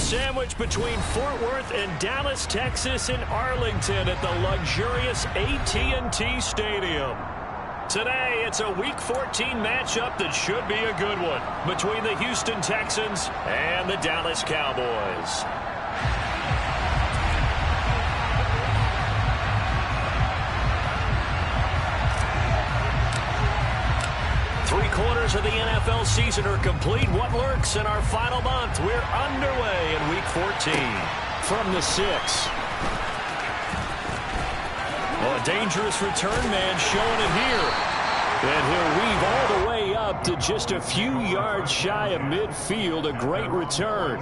sandwich between Fort Worth and Dallas, Texas, and Arlington at the luxurious AT&T Stadium. Today, it's a Week 14 matchup that should be a good one between the Houston Texans and the Dallas Cowboys. Three-quarters of the NFL season are complete. What lurks in our final month? We're underway in Week 14. From the 6. Oh, a dangerous return man showing it here. And he'll weave all the way up to just a few yards shy of midfield. A great return.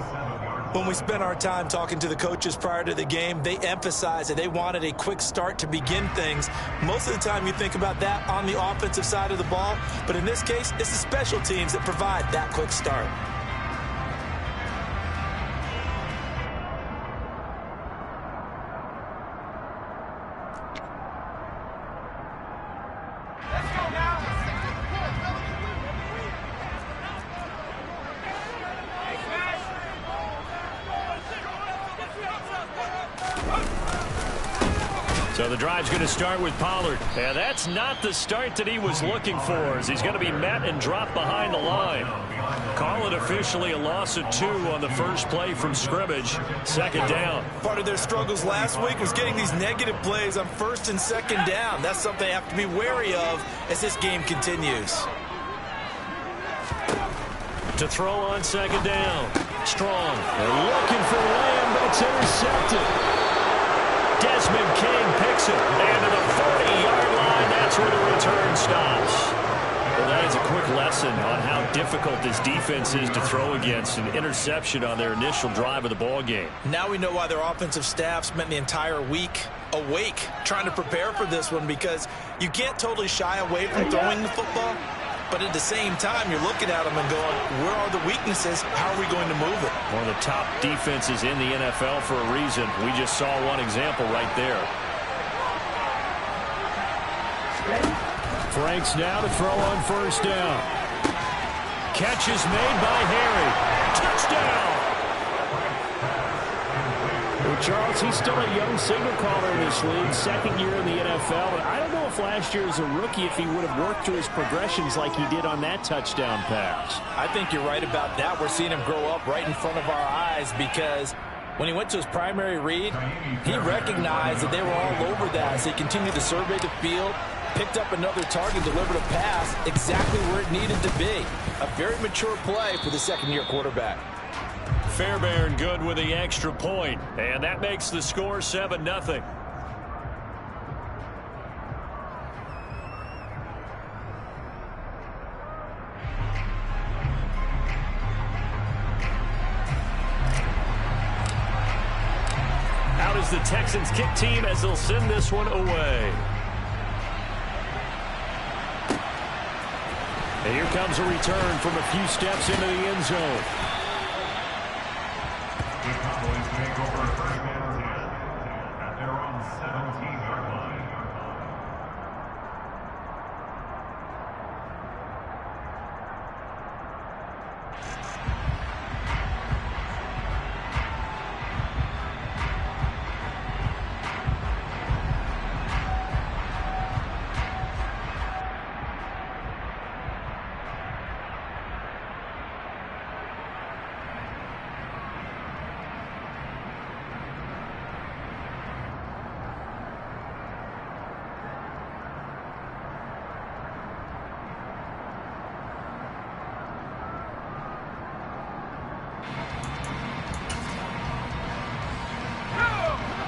When we spent our time talking to the coaches prior to the game, they emphasized that they wanted a quick start to begin things. Most of the time you think about that on the offensive side of the ball, but in this case, it's the special teams that provide that quick start. So the drive's going to start with Pollard. And that's not the start that he was looking for, as he's going to be met and dropped behind the line. Call it officially a loss of 2 on the first play from scrimmage. Second down. Part of their struggles last week was getting these negative plays on first and second down. That's something they have to be wary of as this game continues. To throw on second down. Strong. They're looking for Lamb, but it's intercepted. Desmond King picks it, and to the 40-yard line, that's where the return stops. Well, that is a quick lesson on how difficult this defense is to throw against. An interception on their initial drive of the ball game. Now we know why their offensive staff spent the entire week awake trying to prepare for this one, because you can't totally shy away from throwing the football. But at the same time, you're looking at them and going, where are the weaknesses? How are we going to move it? One of the top defenses in the NFL for a reason. We just saw one example right there. Franks now to throw on first down. Catch is made by Harry. Touchdown! Well, Charles, he's still a young signal caller in this league, second year in the NFL. But I don't know if last year as a rookie, if he would have worked through his progressions like he did on that touchdown pass. I think you're right about that. We're seeing him grow up right in front of our eyes, because when he went to his primary read, he recognized that they were all over that. So he continued to survey the field, picked up another target, delivered a pass exactly where it needed to be. A very mature play for the second-year quarterback. Fairbairn good with the extra point, and that makes the score 7-0. Out is the Texans kick team as they'll send this one away. And here comes a return from a few steps into the end zone.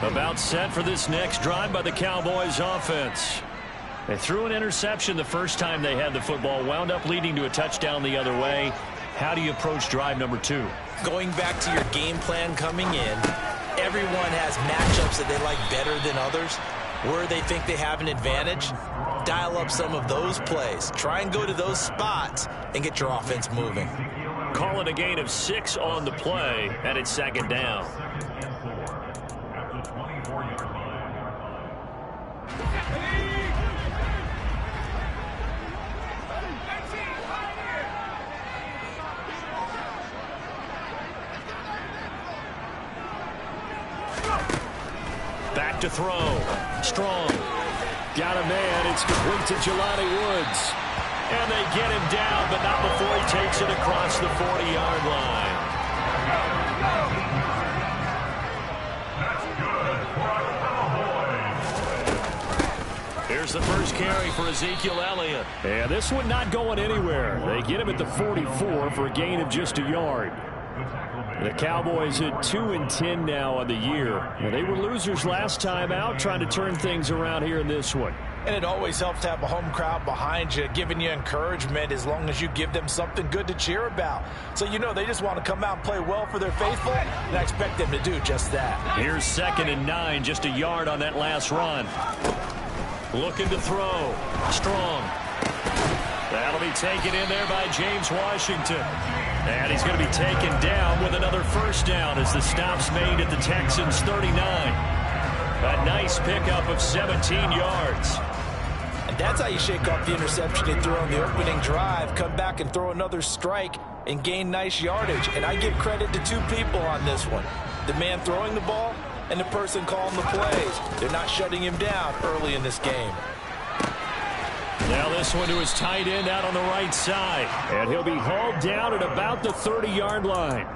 About set for this next drive by the Cowboys offense. They threw an interception the first time they had the football, wound up leading to a touchdown the other way. How do you approach drive number 2? Going back to your game plan coming in, everyone has matchups that they like better than others. Where they think they have an advantage, dial up some of those plays. Try and go to those spots and get your offense moving. Call it a gain of 6 on the play, and it's second down. Back to throw. Strong. Got a man. It's complete to Jelani Woods. And they get him down, but not before he takes it across the 40-yard line. Here's the first carry for Ezekiel Elliott. And this one not going anywhere. They get him at the 44 for a gain of just a yard. The Cowboys at 2-10 now on the year. And they were losers last time out, trying to turn things around here in this one. And it always helps to have a home crowd behind you, giving you encouragement as long as you give them something good to cheer about. So you know they just want to come out and play well for their faithful, and I expect them to do just that. Here's 2nd and 9, just a yard on that last run. Looking to throw. Strong. That'll be taken in there by James Washington. And he's going to be taken down with another first down as the stop's made at the Texans' 39. A nice pickup of 17 yards. And that's how you shake off the interception they threw on the opening drive, come back and throw another strike and gain nice yardage. And I give credit to two people on this one. The man throwing the ball and the person calling the plays. They're not shutting him down early in this game. Now this one to his tight end out on the right side. And he'll be hauled down at about the 30-yard line.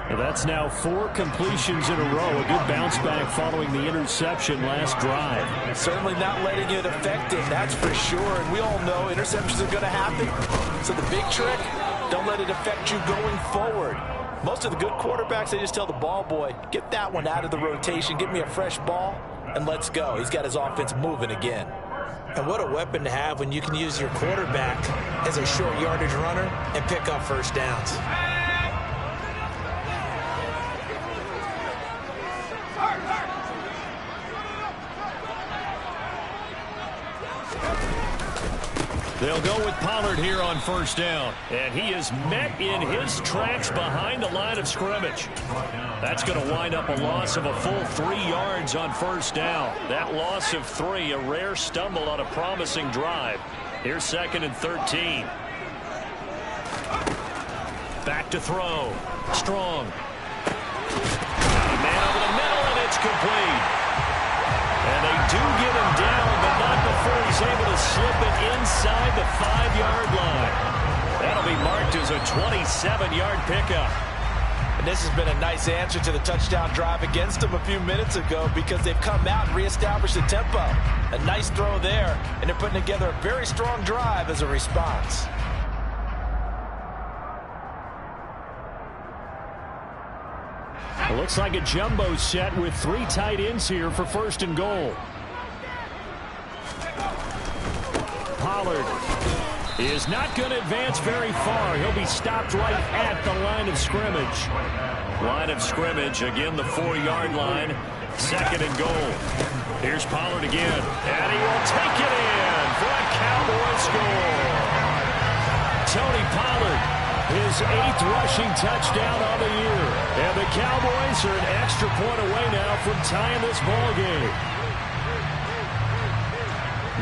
And that's now 4 completions in a row. A good bounce back following the interception last drive. Certainly not letting it affect him, that's for sure. And we all know interceptions are going to happen. So the big trick, don't let it affect you going forward. Most of the good quarterbacks, they just tell the ball boy, get that one out of the rotation, get me a fresh ball, and let's go. He's got his offense moving again. And what a weapon to have when you can use your quarterback as a short yardage runner and pick up first downs. They'll go with Pollard here on first down. And he is met in his tracks behind the line of scrimmage. That's going to wind up a loss of a full 3 yards on first down. That loss of 3, a rare stumble on a promising drive. Here's 2nd and 13. Back to throw. Strong. Got a man over the middle, and it's complete. And they do get him down, but not before he's able to slip it inside the 5-yard line. That'll be marked as a 27-yard pickup. And this has been a nice answer to the touchdown drive against them a few minutes ago because they've come out and reestablished the tempo. A nice throw there, and they're putting together a very strong drive as a response. It looks like a jumbo set with 3 tight ends here for 1st and goal. Pollard is not going to advance very far. He'll be stopped right at the line of scrimmage. Line of scrimmage, again the 4-yard line. 2nd and goal. Here's Pollard again. And he will take it in for a Cowboy score. Tony Pollard, his 8th rushing touchdown on the year. And the Cowboys are an extra point away now from tying this ball game.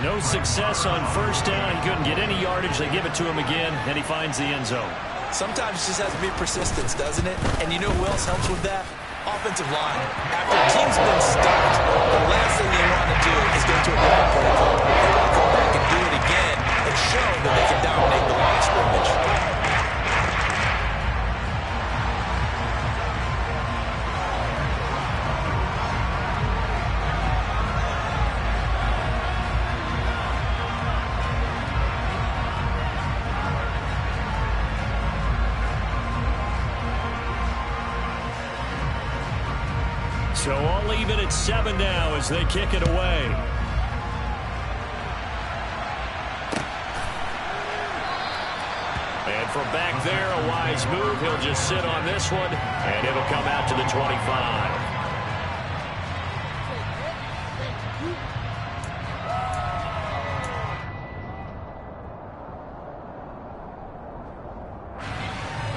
No success on first down. He couldn't get any yardage. They give it to him again, and he finds the end zone. Sometimes it just has to be persistence, doesn't it? And you know who else helps with that? Offensive line. After a team's been stopped, the last thing they want to do is go to a bad play. They want to go back and do it again and show that they can dominate the line of scrimmage. So all even at 7 now as they kick it away. And from back there, a wise move. He'll just sit on this one, and it'll come out to the 25.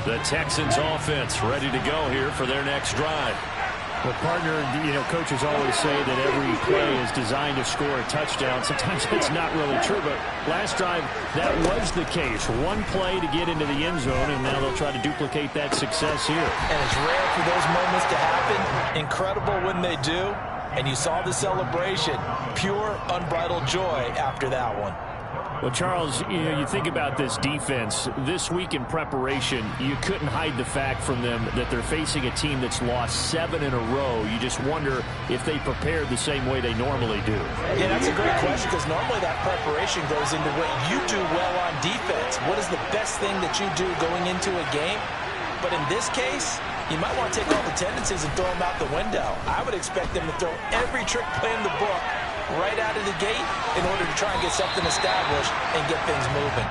The Texans offense ready to go here for their next drive. Well, partner, coaches always say that every play is designed to score a touchdown. Sometimes it's not really true, but last drive, that was the case. One play to get into the end zone, and now they'll try to duplicate that success here. And it's rare for those moments to happen. Incredible when they do. and you saw the celebration. Pure, unbridled joy after that one. Well, Charles, you think about this defense. This week in preparation, you couldn't hide the fact from them that they're facing a team that's lost 7 in a row. You just wonder if they prepared the same way they normally do. Yeah, that's a great question, because normally that preparation goes into what you do well on defense. What is the best thing that you do going into a game? But in this case, you might want to take all the tendencies and throw them out the window. I would expect them to throw every trick play in the book right out of the gate in order to try and get something established and get things moving.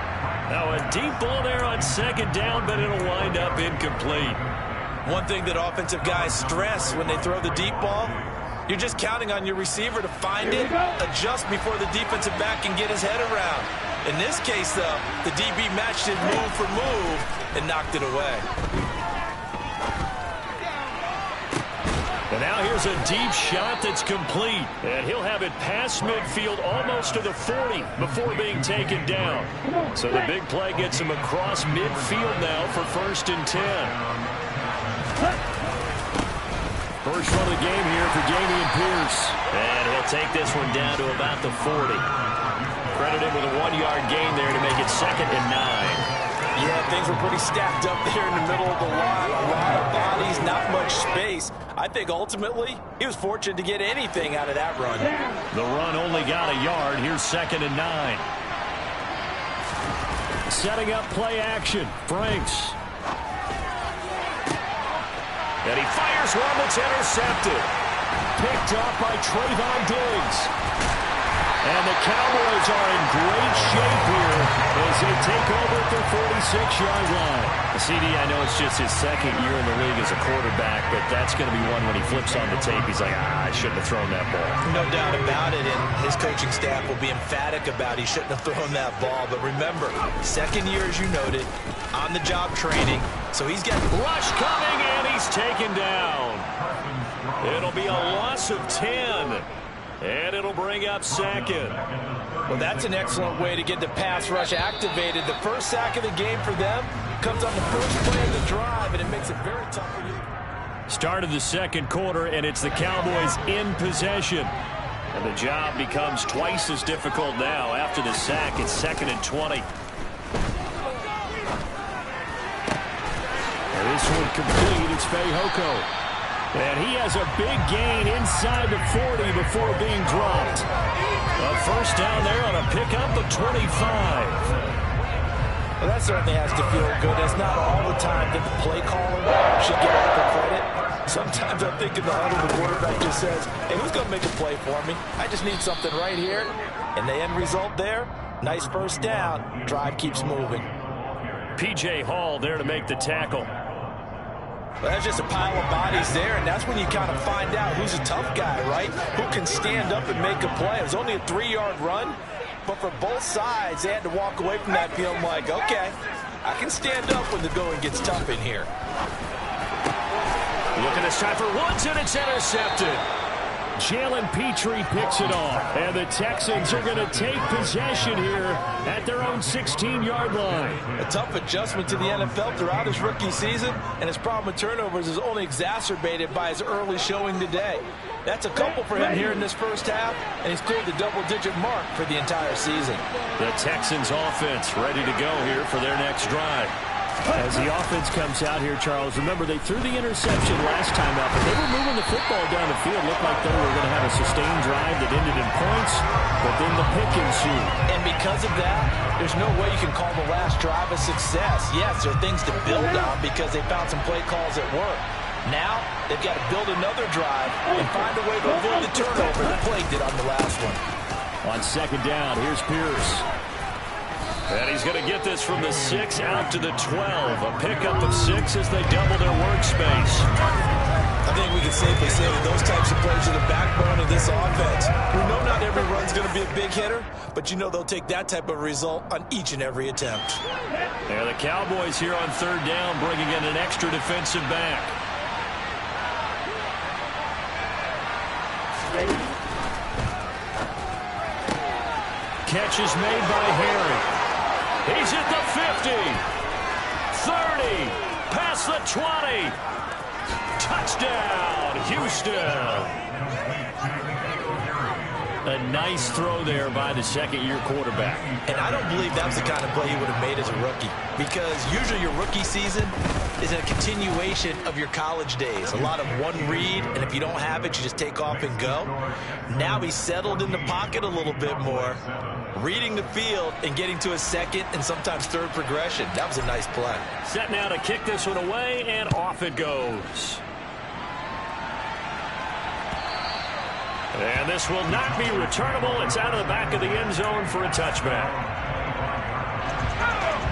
Now a deep ball there on second down, but it'll wind up incomplete. One thing that offensive guys stress when they throw the deep ball, you're just counting on your receiver to find it, adjust before the defensive back can get his head around. In this case, though, the DB matched it move for move and knocked it away. And now here's a deep shot that's complete. And he'll have it past midfield almost to the 40 before being taken down. So the big play gets him across midfield now for 1st and 10. First run of the game here for Dameon Pierce. And he'll take this one down to about the 40. Credit him with a 1-yard gain there to make it 2nd and 9. Yeah, things were pretty stacked up there in the middle of the line. A lot of bodies, not much space. I think ultimately he was fortunate to get anything out of that run. The run only got a yard. Here's 2nd and 9. Setting up play action. Franks. And he fires one that's intercepted. Picked up by Trayvon Diggs. And the Cowboys are in great shape here as they take over at their 46-yard line. CD, I know it's just his 2nd year in the league as a quarterback, but that's going to be one when he flips on the tape. He's like, I shouldn't have thrown that ball. No doubt about it, and his coaching staff will be emphatic about he shouldn't have thrown that ball. But remember, 2nd year, as you noted, on-the-job training. So he's got rush coming, and he's taken down. It'll be a loss of 10. And it'll bring up 2nd. Well, that's an excellent way to get the pass rush activated. The first sack of the game for them comes on the first play of the drive, and it makes it very tough for you. Start of the 2nd quarter, and it's the Cowboys in possession. And the job becomes twice as difficult now. After the sack, it's 2nd and 20. And this one complete. It's Fehoko. And he has a big gain inside the 40 before being dropped. A first down there on a pickup of 25. Well, that certainly has to feel good. It's not all the time that the play caller should get all the credit. Sometimes I think in the huddle, the quarterback just says, hey, who's going to make a play for me? I just need something right here. And the end result there, nice first down. Drive keeps moving. P.J. Hall there to make the tackle. Well, that's just a pile of bodies there, and that's when you kind of find out who's a tough guy, right? Who can stand up and make a play. It was only a 3-yard run, but for both sides, they had to walk away from that feeling like, okay, I can stand up when the going gets tough in here. Looking this time for Woods, and it's intercepted. Jalen Petrie picks it off, and the Texans are going to take possession here at their own 16-yard line. A tough adjustment to the NFL throughout his rookie season, and his problem with turnovers is only exacerbated by his early showing today. That's a couple for him here in this first half, and he's cleared the double-digit mark for the entire season. The Texans offense ready to go here for their next drive. As the offense comes out here, Charles, remember they threw the interception last time out, but they were moving the football down the field. Looked like they were going to have a sustained drive that ended in points, but then the pick ensued. And because of that, there's no way you can call the last drive a success. Yes, there are things to build on because they found some play calls that work. Now, they've got to build another drive and find a way to avoid the turnover that plagued it on the last one. On 2nd down, here's Pierce. And he's going to get this from the 6 out to the 12. A pickup of 6 as they double their workspace. I think we can safely say that those types of plays are the backbone of this offense. We know not every run's going to be a big hitter, but you know they'll take that type of result on each and every attempt. And the Cowboys here on 3rd down bringing in an extra defensive back. Catch is made by Harry. He's at the 50, 30, past the 20. Touchdown, Houston. A nice throw there by the second-year quarterback. And I don't believe that was the kind of play he would have made as a rookie, because usually your rookie season is a continuation of your college days. A lot of one read, and if you don't have it, you just take off and go. Now he's settled in the pocket a little bit more, reading the field and getting to a second and sometimes third progression. That was a nice play. Set now to kick this one away, and off it goes. And this will not be returnable. It's out of the back of the end zone for a touchback.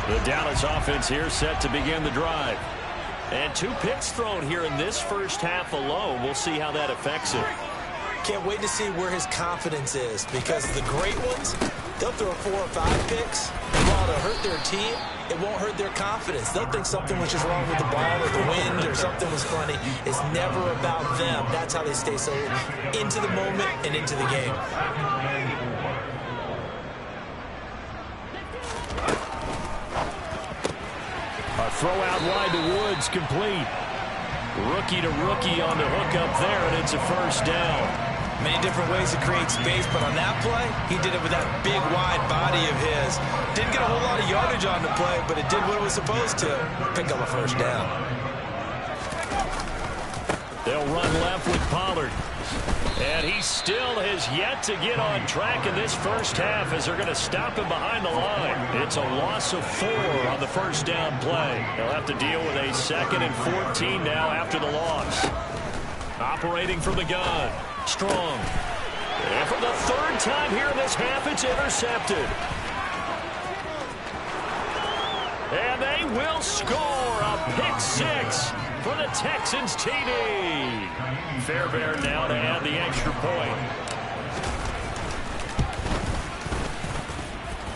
The Dallas offense here set to begin the drive. And 2 picks thrown here in this first half alone. We'll see how that affects it. Can't wait to see where his confidence is, because the great ones, they'll throw 4 or 5 picks. And while it'll hurt their team, it won't hurt their confidence. They'll think something was just wrong with the ball or the wind or something was funny. It's never about them. That's how they stay so into the moment and into the game. A throw out wide to Woods, complete. Rookie to rookie on the hook up there, and it's a first down. Many different ways to create space, but on that play, he did it with that big, wide body of his. Didn't get a whole lot of yardage on the play, but it did what it was supposed to. Pick up a first down. They'll run left with Pollard. And he still has yet to get on track in this first half as they're going to stop him behind the line. It's a loss of 4 on the first down play. They'll have to deal with a 2nd and 14 now after the loss. Operating from the gun. Strong. And for the 3rd time here in this half, it's intercepted. And they will score a pick 6 for the Texans TD. Fairbairn now to add the extra point.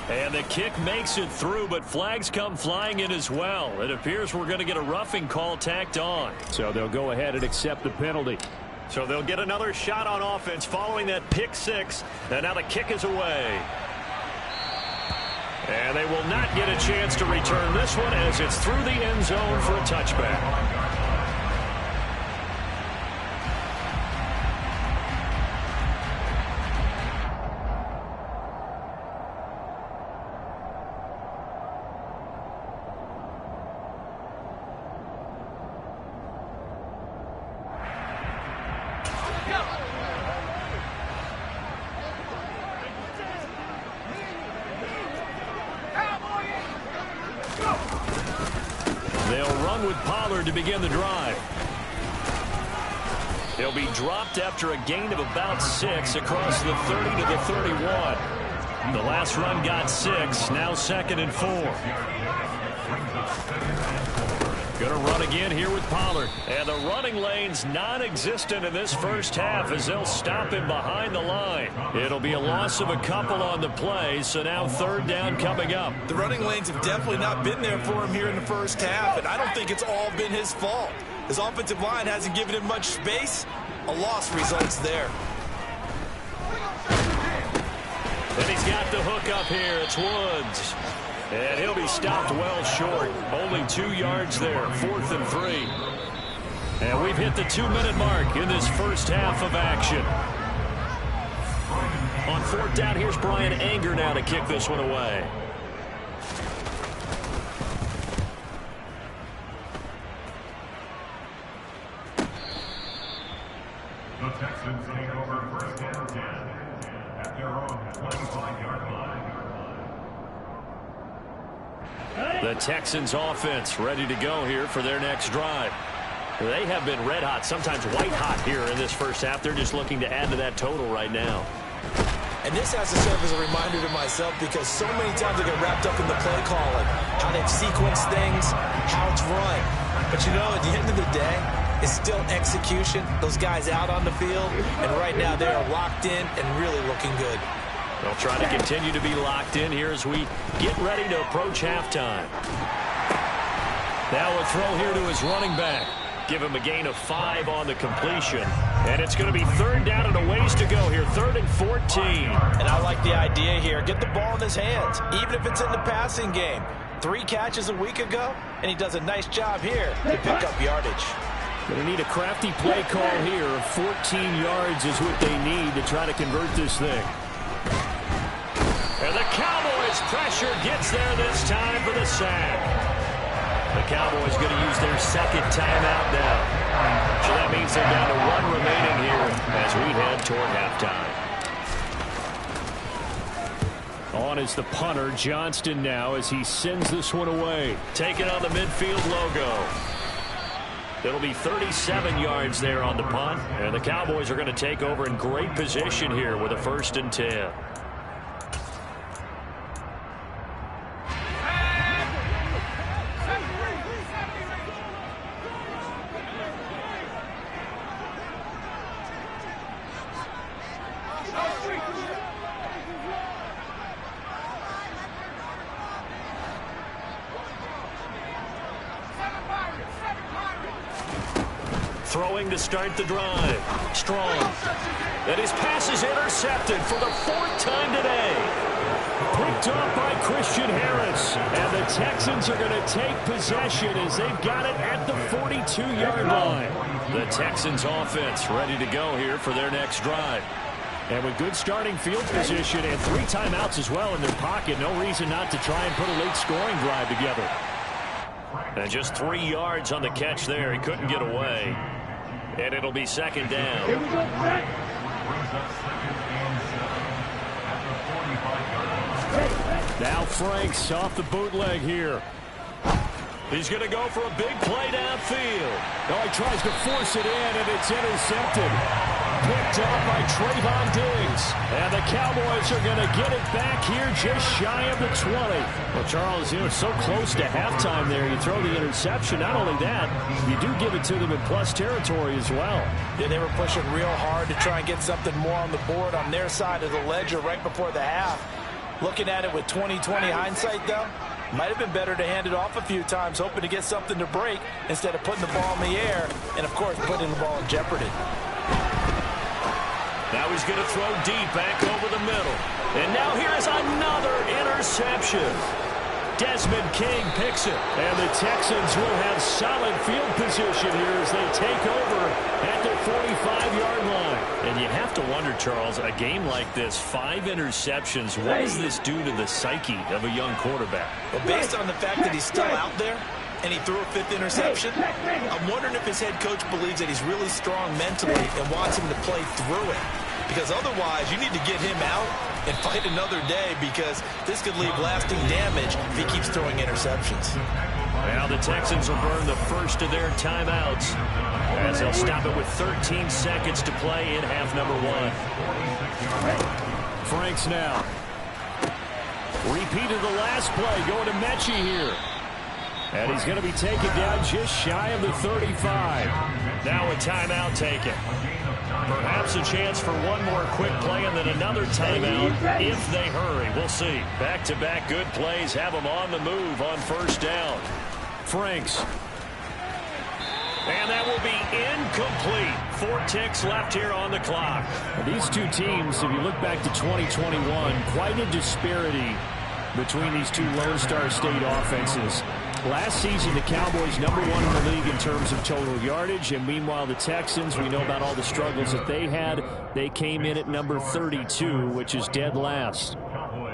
And the kick makes it through, but flags come flying in as well. It appears we're going to get a roughing call tacked on. So they'll go ahead and accept the penalty. So they'll get another shot on offense following that pick 6. And now the kick is away. And they will not get a chance to return this one as it's through the end zone for a touchback. With Pollard to begin the drive. He'll be dropped after a gain of about 6 across the 30 to the 31. The last run got 6, now 2nd and 4. Going to run again here with Pollard. And the running lane's non-existent in this first half as they'll stop him behind the line. It'll be a loss of a couple on the play, so now 3rd down coming up. The running lanes have definitely not been there for him here in the first half, and I don't think it's all been his fault. His offensive line hasn't given him much space. A loss results there. And he's got the hook up here. It's Woods. And he'll be stopped well short. Only 2 yards there. 4th and 3. And we've hit the 2-minute mark in this first half of action. On 4th down, here's Brian Anger now to kick this one away. The Texans take over 1st and 10 at their own 25-yard line. The Texans offense ready to go here for their next drive. They have been red hot, sometimes white hot here in this first half. They're just looking to add to that total right now. And this has to serve as a reminder to myself, because so many times I get wrapped up in the play calling, how they've sequenced things, how it's run. But you know, at the end of the day, it's still execution. Those guys out on the field, and right now they are locked in and really looking good. They'll try to continue to be locked in here as we get ready to approach halftime. Now a throw here to his running back. Give him a gain of 5 on the completion. And it's going to be 3rd down and a ways to go here. 3rd and 14. And I like the idea here. Get the ball in his hands, even if it's in the passing game. 3 catches a week ago, and he does a nice job here to pick up yardage. Going to need a crafty play call here. 14 yards is what they need to try to convert this thing. And the Cowboys pressure gets there this time for the sack. The Cowboys going to use their second timeout now. So that means they're down to 1 remaining here as we head toward halftime. On is the punter, Johnston, now as he sends this one away. Taking on the midfield logo. It'll be 37 yards there on the punt. And the Cowboys are going to take over in great position here with a 1st and 10. Throwing to start the drive. Strong. And his pass is intercepted for the 4th time today. Picked off by Christian Harris. And the Texans are going to take possession as they've got it at the 42-yard line. The Texans offense ready to go here for their next drive. And with good starting field position and 3 timeouts as well in their pocket, no reason not to try and put a late scoring drive together. And just 3 yards on the catch there. He couldn't get away. And it'll be 2nd down. Here we go, Brett. Brings up 2nd and 7 at the 45-yard line. Now Franks off the bootleg here. He's going to go for a big play downfield. Oh, he tries to force it in, and it's intercepted. Picked off by Trayvon Diggs. And the Cowboys are going to get it back here just shy of the 20. Well, Charles, you know, so close to halftime there. You throw the interception. Not only that, you do give it to them in plus territory as well. Yeah, they were pushing real hard to try and get something more on the board on their side of the ledger right before the half. Looking at it with 20/20 hindsight, though, might have been better to hand it off a few times, hoping to get something to break instead of putting the ball in the air and, of course, putting the ball in jeopardy. Now he's going to throw deep back over the middle. And now here is another interception. Desmond King picks it. And the Texans will have solid field position here as they take over at their 45-yard line. And you have to wonder, Charles, a game like this, 5 interceptions, what does this do to the psyche of a young quarterback? Well, based on the fact that he's still out there and he threw a 5th interception, I'm wondering if his head coach believes that he's really strong mentally and wants him to play through it. Because otherwise, you need to get him out and fight another day, because this could leave lasting damage if he keeps throwing interceptions. Now the Texans will burn the first of their timeouts as they'll stop it with 13 seconds to play in half number 1. Franks now. Repeat of the last play, going to Mechie here. And he's going to be taken down just shy of the 35. Now a timeout taken. Perhaps a chance for one more quick play and then another timeout if they hurry. We'll see. Back-to-back good plays have them on the move on 1st down. Franks. And that will be incomplete. 4 ticks left here on the clock. These two teams, if you look back to 2021, quite a disparity between these two Lone Star State offenses. Last season, the Cowboys #1 in the league in terms of total yardage, and meanwhile, the Texans, we know about all the struggles that they had. They came in at number 32, which is dead last.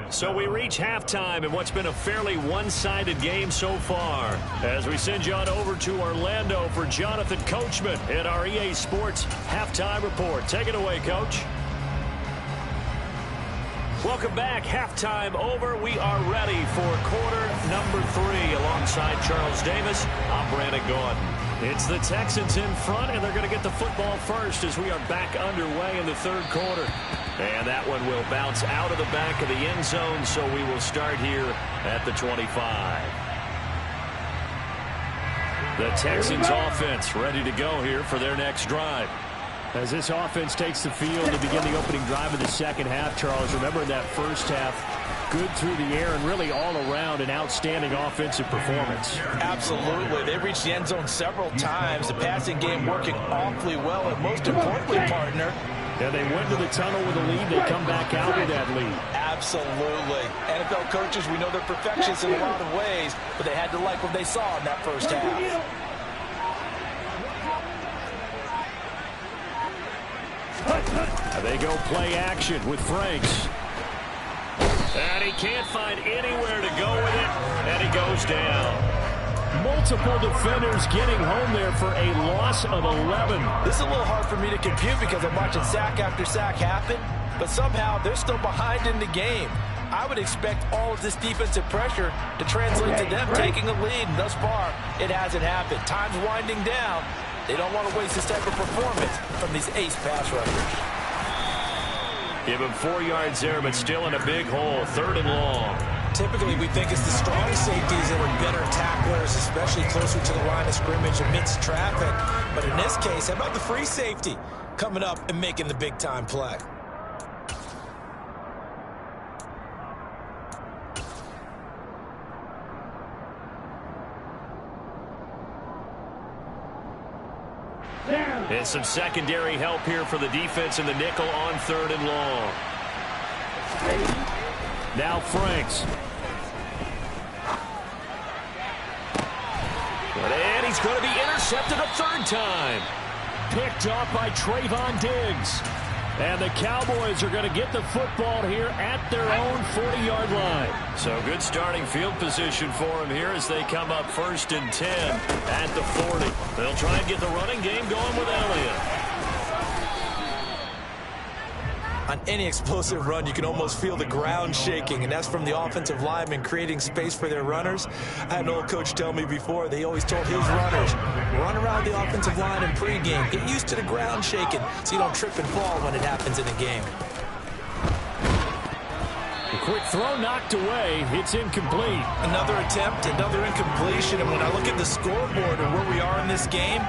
So we reach halftime in what's been a fairly one-sided game so far. As we send you on over to Orlando for Jonathan Coachman in our EA Sports Halftime Report. Take it away, Coach. Welcome back. Halftime over. We are ready for quarter number 3 alongside Charles Davis. I'm Brandon Gordon. It's the Texans in front, and they're going to get the football first as we are back underway in the 3rd quarter. And that one will bounce out of the back of the end zone, so we will start here at the 25. The Texans offense ready to go here for their next drive. As this offense takes the field to begin the opening drive of the 2nd half, Charles, remember in that 1st half, good through the air and really all around an outstanding offensive performance. Absolutely. They reached the end zone several times. The passing game working awfully well, and most importantly, partner, and they went to the tunnel with a lead. They come back out with that lead. Absolutely. NFL coaches, we know they're perfectionists in a lot of ways, but they had to like what they saw in that 1st half. They go play action with Franks. And he can't find anywhere to go with it, and he goes down. Multiple defenders getting home there for a loss of 11. This is a little hard for me to compute because I'm watching sack after sack happen, but somehow they're still behind in the game. I would expect all of this defensive pressure to translate to them taking a lead, and thus far, it hasn't happened. Time's winding down. They don't want to waste this type of performance from these ace pass rushers. Give him 4 yards there, but still in a big hole. 3rd and long. Typically, we think it's the strong safeties that are better tacklers, especially closer to the line of scrimmage amidst traffic. But in this case, how about the free safety coming up and making the big-time play? And some secondary help here for the defense in the nickel on 3rd and long. Now Franks. And he's going to be intercepted a 3rd time. Picked off by Trayvon Diggs. And the Cowboys are going to get the football here at their own 40-yard line. So good starting field position for him here as they come up 1st and 10 at the 40. They'll try and get the running game going with Elliott. On any explosive run, you can almost feel the ground shaking, and that's from the offensive linemen creating space for their runners. I had an old coach tell me before, they always told his runners, run around the offensive line in pregame. Get used to the ground shaking so you don't trip and fall when it happens in a game. A quick throw knocked away. It's incomplete. Another attempt, another incompletion, and when I look at the scoreboard and where we are in this game,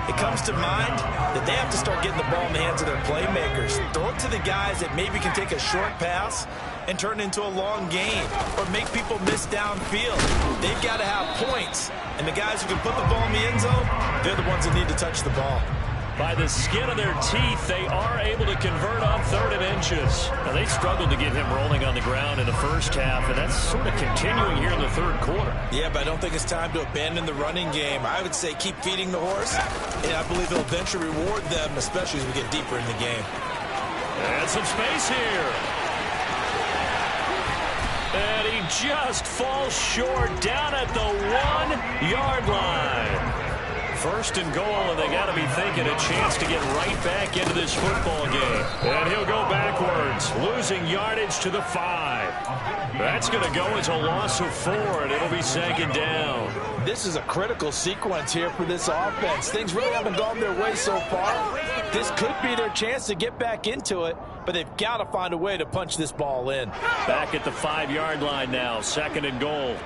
it comes to mind that they have to start getting the ball in the hands of their playmakers. Throw it to the guys that maybe can take a short pass and turn it into a long gain or make people miss downfield. They've got to have points, and the guys who can put the ball in the end zone, they're the ones that need to touch the ball. By the skin of their teeth, they are able to convert on 3rd and inches. Now, they struggled to get him rolling on the ground in the first half, and that's sort of continuing here in the 3rd quarter. Yeah, but I don't think it's time to abandon the running game. I would say keep feeding the horse, and I believe it'll eventually reward them, especially as we get deeper in the game. And some space here. And he just falls short down at the 1-yard line. 1st and goal, and they got to be thinking a chance to get right back into this football game. And he'll go backwards, losing yardage to the 5. That's going to go as a loss of 4, and it'll be 2nd down. This is a critical sequence here for this offense. Things really haven't gone their way so far. This could be their chance to get back into it, but they've got to find a way to punch this ball in. Back at the 5-yard line now, 2nd and goal.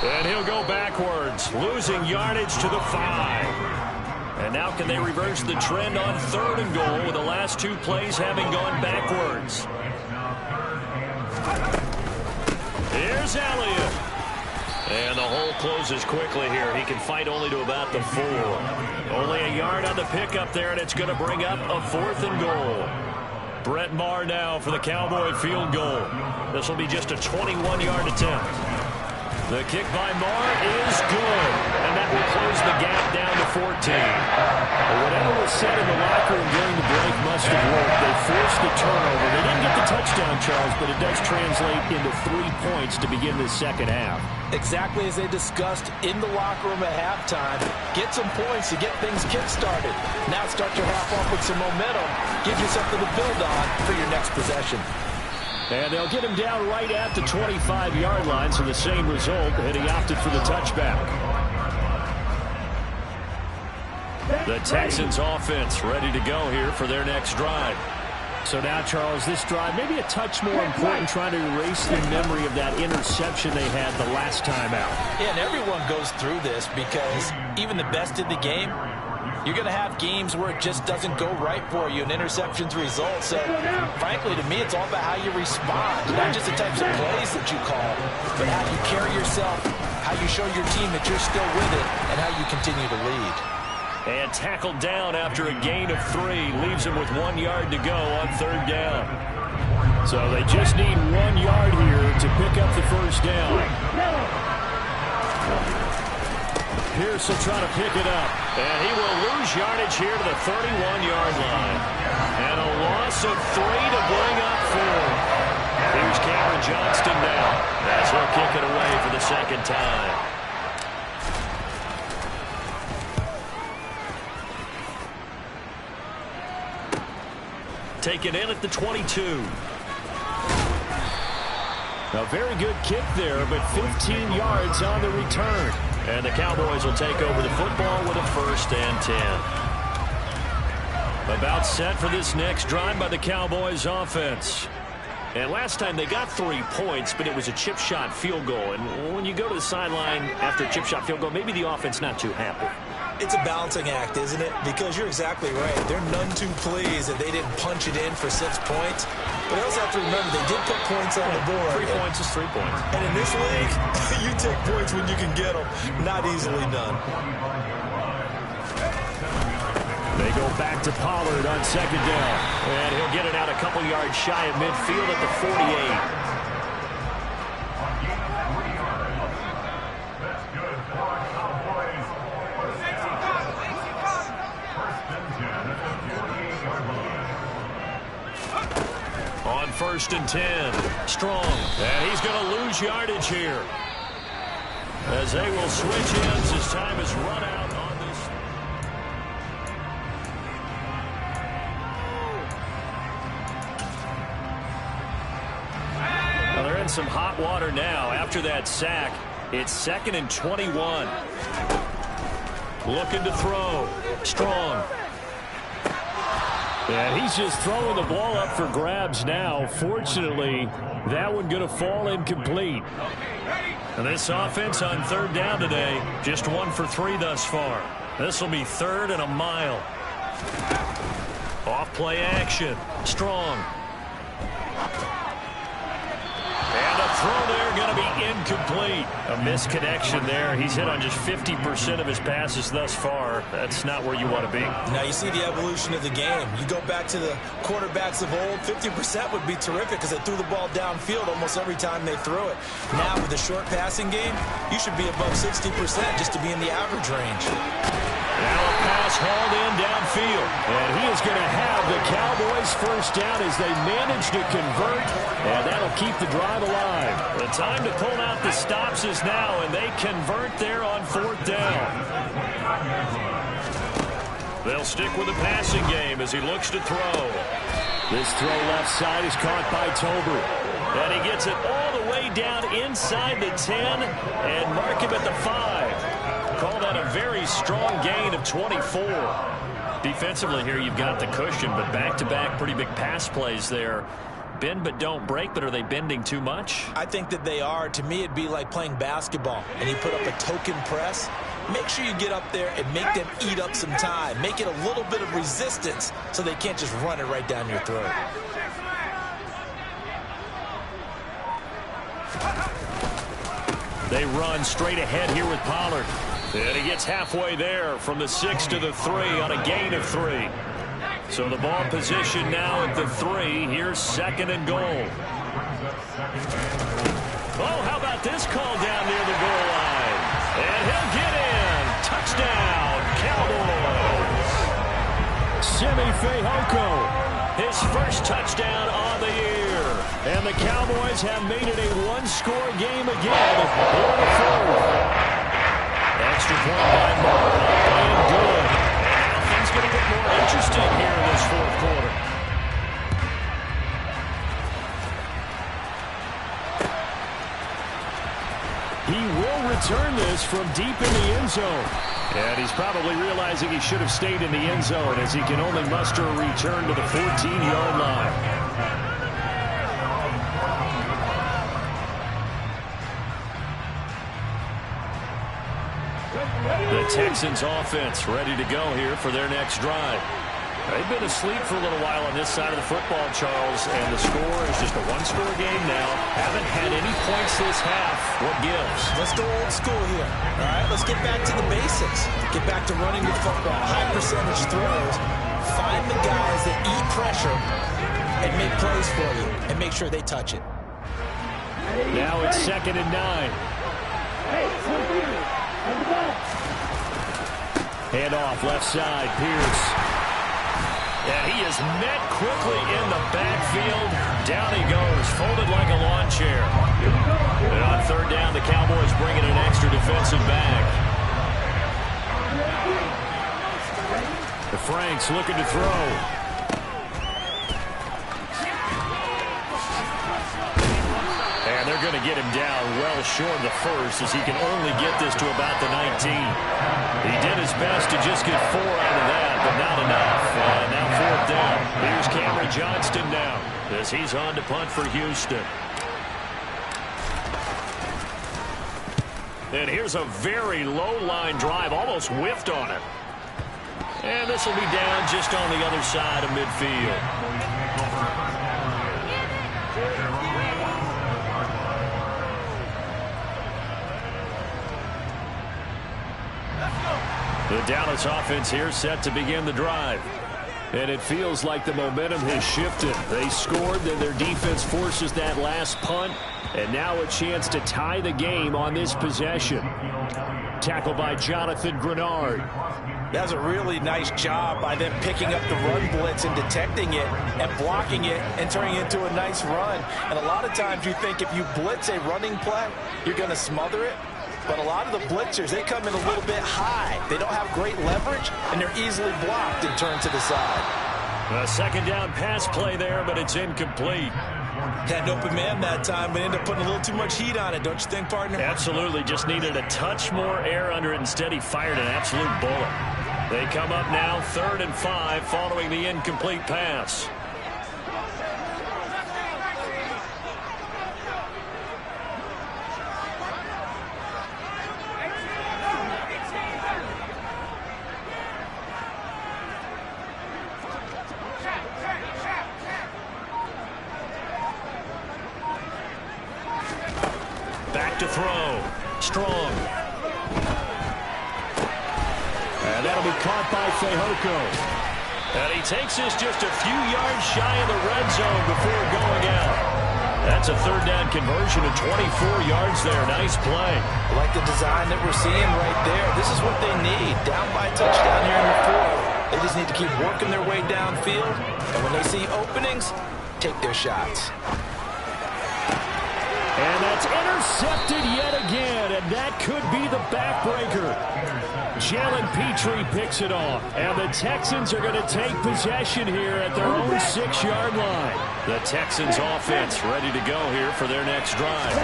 And he'll go backwards, losing yardage to the 5. And now can they reverse the trend on 3rd and goal with the last 2 plays having gone backwards? Here's Elliott. And the hole closes quickly here. He can fight only to about the 4. Only a yard on the pickup there, and it's going to bring up a 4th and goal. Brett Maher now for the Cowboy field goal. This will be just a 21-yard attempt. The kick by Maher is good, and that will close the gap down to 14. Whatever was said in the locker room during the break must have worked. They forced the turnover. They didn't get the touchdown, Charles, but it does translate into 3 points to begin the 2nd half. Exactly as they discussed in the locker room at halftime. Get some points to get things kick-started. Now start your half off with some momentum. Give you something to build on for your next possession. And they'll get him down right at the 25-yard line, so the same result, and he opted for the touchback. The Texans offense ready to go here for their next drive. So now, Charles, this drive may be a touch more important, trying to erase the memory of that interception they had the last time out. Yeah, and everyone goes through this because even the best in the game, you're going to have games where it just doesn't go right for you, and interceptions result. So, frankly, to me, it's all about how you respond, not just the types of plays that you call, but how you carry yourself, how you show your team that you're still with it, and how you continue to lead. And tackled down after a gain of 3. Leaves him with 1 yard to go on 3rd down. So they just need 1 yard here to pick up the 1st down. Pierce will try to pick it up. And he will lose yardage here to the 31-yard line. And a loss of 3 to bring up 4. Here's Cameron Johnston now as he'll kick it away for the second time. Taken in at the 22. A very good kick there, but 15 yards on the return. And the Cowboys will take over the football with a 1st and 10. About set for this next drive by the Cowboys offense. And last time they got 3 points, but it was a chip shot field goal. And when you go to the sideline after a chip shot field goal, maybe the offense not too happy. It's a balancing act, isn't it? Because you're exactly right. They're none too pleased that they didn't punch it in for 6 points. But I also have to remember they did put points on the board. 3 points is 3 points. And in this league, you take points when you can get them. Not easily done. They go back to Pollard on 2nd down. And he'll get it out a couple yards shy of midfield at the 48. On 1st and 10, Strong, and he's going to lose yardage here as they will switch ends. His time is run out on this. Well, they're in some hot water now after that sack. It's 2nd and 21. Looking to throw. Strong. And he's just throwing the ball up for grabs now. Fortunately, that one going to fall incomplete. And this offense on 3rd down today, just 1 for 3 thus far. This will be 3rd and a mile. Off play action. Strong. And a throw there going to be incomplete. A misconnection there. He's hit on just 50% of his passes thus far. That's not where you want to be. Now you see the evolution of the game. You go back to the quarterbacks of old, 50% would be terrific because they threw the ball downfield almost every time they threw it. Now with the short passing game, you should be above 60% just to be in the average range. Now a pass hauled in downfield. And he is going to have the Cowboys 1st down as they manage to convert. And that'll keep the drive alive. The time to pull out the stops is now, and they convert there on 4th down. They'll stick with the passing game as he looks to throw. This throw left side is caught by Tolbert. And he gets it all the way down inside the 10 and mark him at the 5. Call that a very strong gain of 24. Defensively here, you've got the cushion, but back-to-back pretty big pass plays there. Bend but don't break, but are they bending too much? I think that they are. To me, it'd be like playing basketball, and you put up a token press. Make sure you get up there and make them eat up some time. Make it a little bit of resistance so they can't just run it right down your throat. They run straight ahead here with Pollard. And he gets halfway there from the 6 to the 3 on a gain of 3. So the ball position now at the 3. Here's 2nd and goal. Oh, how about this call down near the goal line? And he'll get in. Touchdown, Cowboys. Simi Fehoko. His 1st touchdown on the year. And the Cowboys have made it a 1-score game again. Here in the 4th. Extra point by Moore. Playing good. And things going to get more interesting here in this 4th quarter. He will return this from deep in the end zone. And he's probably realizing he should have stayed in the end zone as he can only muster a return to the 14-yard line. The Texans offense ready to go here for their next drive. They've been asleep for a little while on this side of the football, Charles, and the score is just a 1-score game now. Haven't had any points this half. What gives? Let's go old school here. All right, let's get back to the basics. Get back to running the football, high percentage throws. Find the guys that eat pressure and make plays for you and make sure they touch it. Now it's 2nd and 9. Hand off left side, Pierce. And he is met quickly in the backfield. Down he goes, folded like a lawn chair. And on third down, the Cowboys bring in an extra defensive back. The Franks looking to throw. And they're going to get him down well short of the first, as he can only get this to about the 19. He did his best to just get 4 out of that, but not enough. And now fourth down. Here's Cameron Johnston now, as he's on to punt for Houston. And here's a very low-line drive, almost whiffed on it. And this will be down just on the other side of midfield. The Dallas offense here set to begin the drive. And it feels like the momentum has shifted. They scored, then their defense forces that last punt. And now a chance to tie the game on this possession. Tackled by Jonathan Grenard. That was a really nice job by them picking up the run blitz and detecting it and blocking it and turning it into a nice run. And a lot of times you think if you blitz a running play, you're going to smother it. But a lot of the blitzers, they come in a little bit high. They don't have great leverage, and they're easily blocked and turned to the side. A second down pass play there, but it's incomplete. Had an open man that time, but ended up putting a little too much heat on it, don't you think, partner? Absolutely. Just needed a touch more air under it. Instead, he fired an absolute bullet. They come up now 3rd and 5 following the incomplete pass. Back to throw. Strong. And that'll be caught by Fehoko. And he takes this just a few yards shy of the red zone before going out. That's a 3rd down conversion of 24 yards there. Nice play. I like the design that we're seeing right there. This is what they need. Down by a touchdown here in the 4th. They just need to keep working their way downfield. And when they see openings, take their shots. And that's intercepted yet again, and that could be the backbreaker. Jalen Petrie picks it off, and the Texans are going to take possession here at their own 6-yard line. The Texans offense ready to go here for their next drive.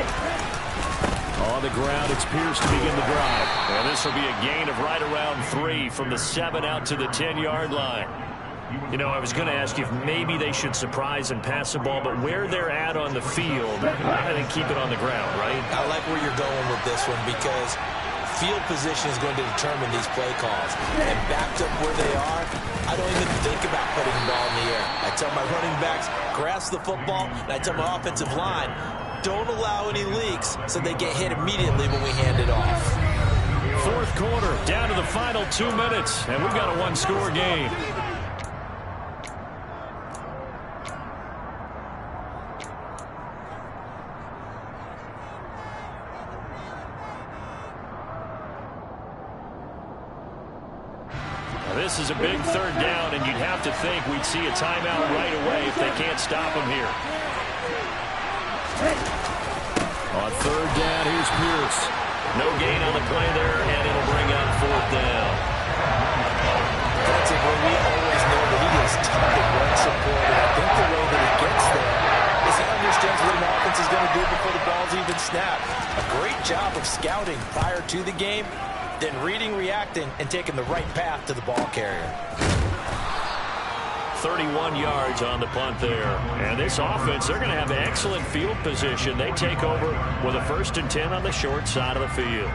On the ground, it's Pierce to begin the drive. And this will be a gain of right around 3 from the 7 out to the 10-yard line. You know, I was going to ask you if maybe they should surprise and pass the ball, but where they're at on the field, I think keep it on the ground, right? I like where you're going with this one because field position is going to determine these play calls. And backed up where they are, I don't even think about putting the ball in the air. I tell my running backs, grasp the football, and I tell my offensive line, don't allow any leaks so they get hit immediately when we hand it off. 4th quarter, down to the final 2 minutes, and we've got a 1-score game. This is a big 3rd down, and you'd have to think we'd see a timeout right away if they can't stop him here. On 3rd down, here's Pierce. No gain on the play there, and it'll bring up 4th down. That's it, where we always know that he is tough in run support, and I think the way that he gets there is he understands what an offense is going to do before the ball's even snapped. A great job of scouting prior to the game, then reading, reacting, and taking the right path to the ball carrier. 31 yards on the punt there. And this offense, they're going to have excellent field position. They take over with a 1st and 10 on the short side of the field.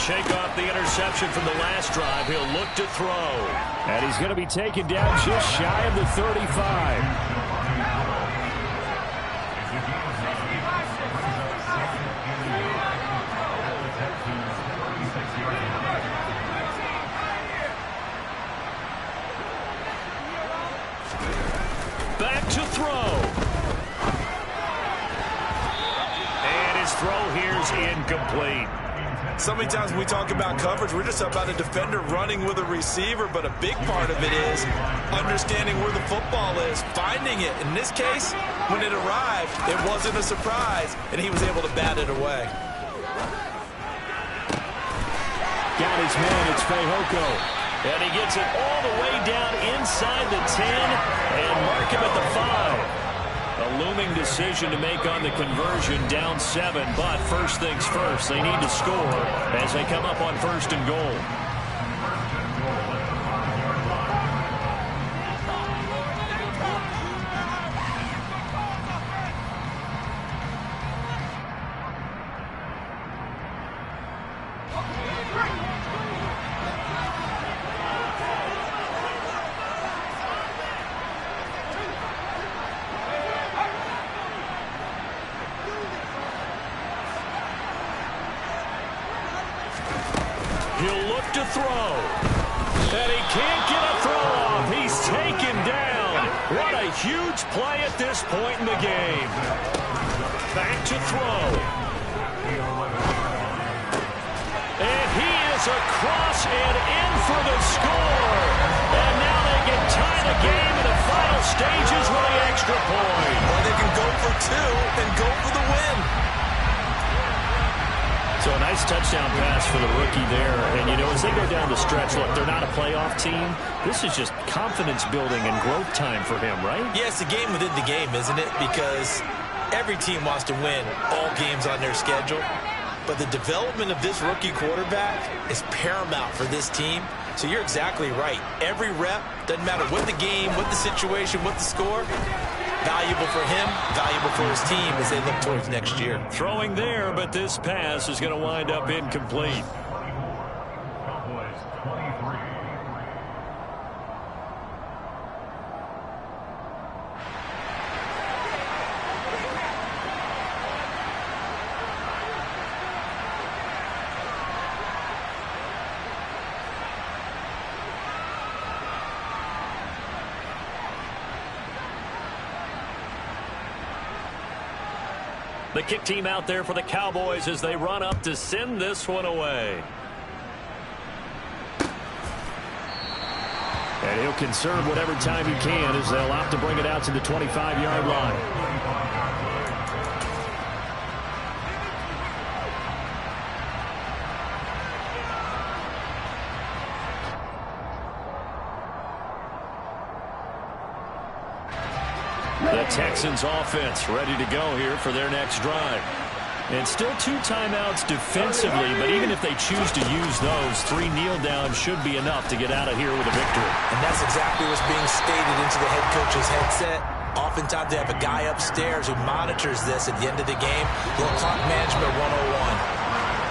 Shake off the interception from the last drive. He'll look to throw. And he's going to be taken down just shy of the 35. back to throw. And his throw here is incomplete. So many times when we talk about coverage, we're just about a defender running with a receiver, but a big part of it is understanding where the football is, finding it. In this case, when it arrived, it wasn't a surprise, and he was able to bat it away. Got his man, it's Fehoko. And he gets it all the way down inside the 10 and mark him at the 5. A looming decision to make on the conversion, down 7. But first things first, they need to score as they come up on 1st and goal. He'll look to throw. And he can't get a throw off. He's taken down. What a huge play at this point in the game. Back to throw. And he is across and in for the score. And now they can tie the game in the final stages with the extra point. Or they can go for 2 and go for the win. So a nice touchdown pass for the rookie there. And, you know, as they go down the stretch, look, they're not a playoff team. This is just confidence building and growth time for him, right? Yeah, it's a game within the game, isn't it? Because every team wants to win all games on their schedule. But the development of this rookie quarterback is paramount for this team. So you're exactly right. Every rep, doesn't matter what the game, what the situation, what the score, valuable for him, valuable for his team as they look towards next year. Throwing there, but this pass is going to wind up incomplete. Cowboys 23. The kick team out there for the Cowboys as they run up to send this one away. And he'll conserve whatever time he can as they'll opt to bring it out to the 25-yard line. The Texans offense ready to go here for their next drive. And still 2 timeouts defensively, but even if they choose to use those, 3 kneel downs should be enough to get out of here with a victory. And that's exactly what's being stated into the head coach's headset. Oftentimes they have a guy upstairs who monitors this at the end of the game. Little clock management 101.